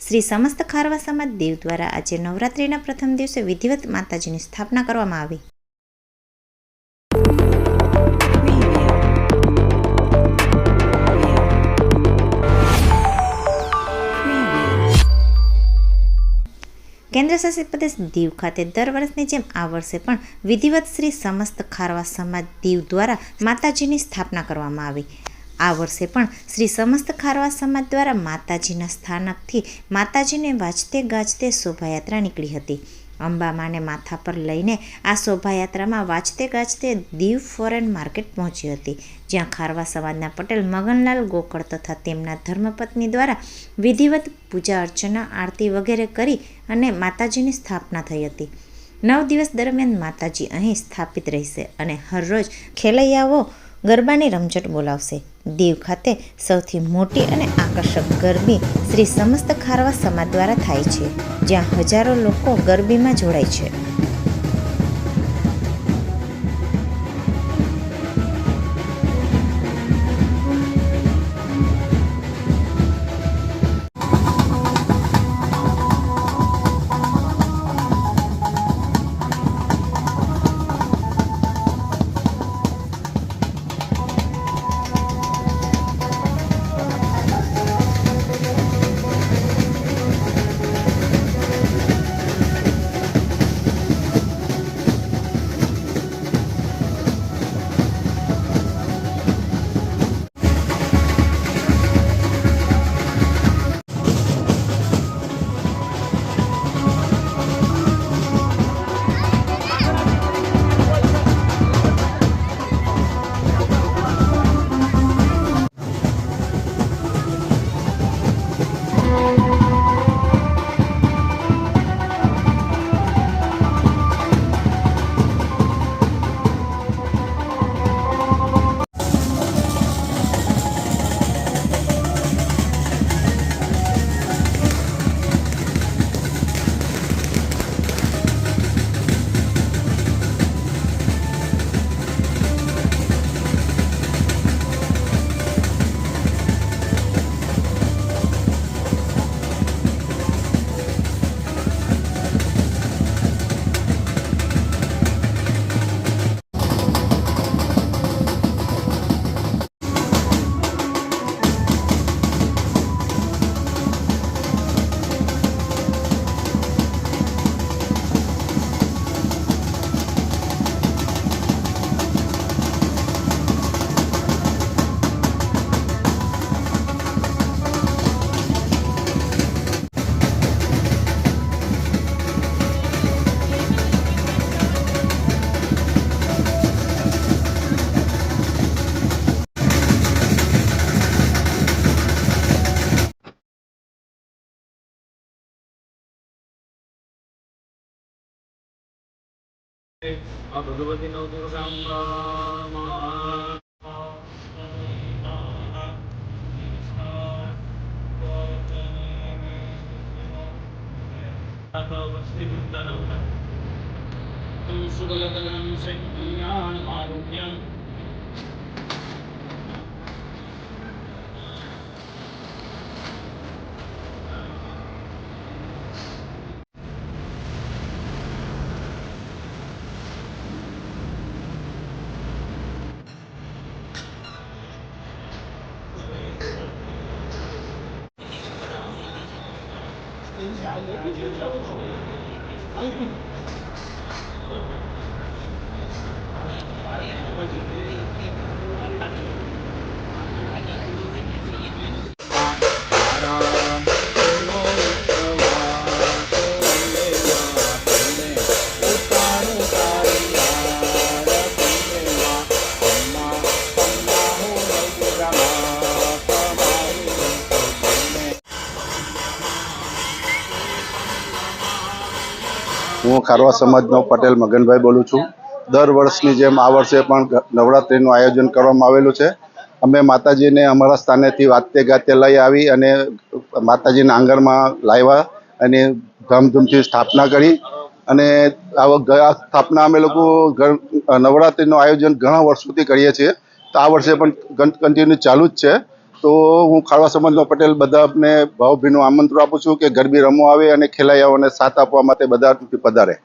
શ્રી સમસ્ત ખારવા સમાજ દીવ દ્વારા આજે નવરાત્રિના પ્રથમ દિવસે વિધિવત માતાજીની સ્થાપના કરવામાં આવી। કેન્દ્ર શાસિત પ્રદેશ દીવ ખાતે દર વર્ષની જેમ આ વર્ષે પણ વિધિવત શ્રી સમસ્ત ખારવા સમાજ દીવ દ્વારા માતાજીની સ્થાપના કરવામાં આવી। આ વર્ષે પણ શ્રી સમસ્ત ખારવા સમાજ દ્વારા માતાજીના સ્થાનકથી માતાજીને વાજતે ગાજતે શોભાયાત્રા નીકળી હતી। અંબામાને માથા પર લઈને આ શોભાયાત્રામાં વાજતે ગાજતે દીવ ફોરેન માર્કેટ પહોંચી હતી, જ્યાં ખારવા સમાજના પટેલ મગનલાલ ગોકળ તથા તેમના ધર્મપત્ની દ્વારા વિધિવત પૂજા અર્ચના આરતી વગેરે કરી અને માતાજીની સ્થાપના થઈ હતી। 9 દિવસ દરમિયાન માતાજી અહીં સ્થાપિત રહેશે અને હરરોજ ખેલૈયાઓ ગરબાની રમઝટ બોલાવશે। દીવ ખાતે સૌથી મોટી અને આકર્ષક ગરબી શ્રી સમસ્ત ખારવા સમાજ દ્વારા થાય છે, જ્યાં હજારો લોકો ગરબીમાં જોડાય છે। भगवती नव હું ખારવા સમાજનો પટેલ મગનભાઈ બોલું છું। દર વર્ષની જેમ આ વર્ષે પણ નવરાત્રિનું આયોજન કરવામાં આવેલું છે। અમે માતાજીને અમારા સ્થાનેથી વાજતે ગાતે લઈ આવી અને માતાજીના આંગણમાં લાવ્યા અને ધામધૂમથી સ્થાપના કરી અને આ સ્થાપના અમે લોકો નવરાત્રિનું આયોજન ઘણા વર્ષોથી કરીએ છીએ, તો આ વર્ષે પણ કન્ટિન્યુ ચાલુ જ છે। તો હું ખારવા સમાજનો પટેલ બધાને ભાવભીનું આમંત્રણ આપું છું કે ગરબી રમવા આવે અને ખેલૈયાઓને સાથ આપવા માટે બધા પધારે.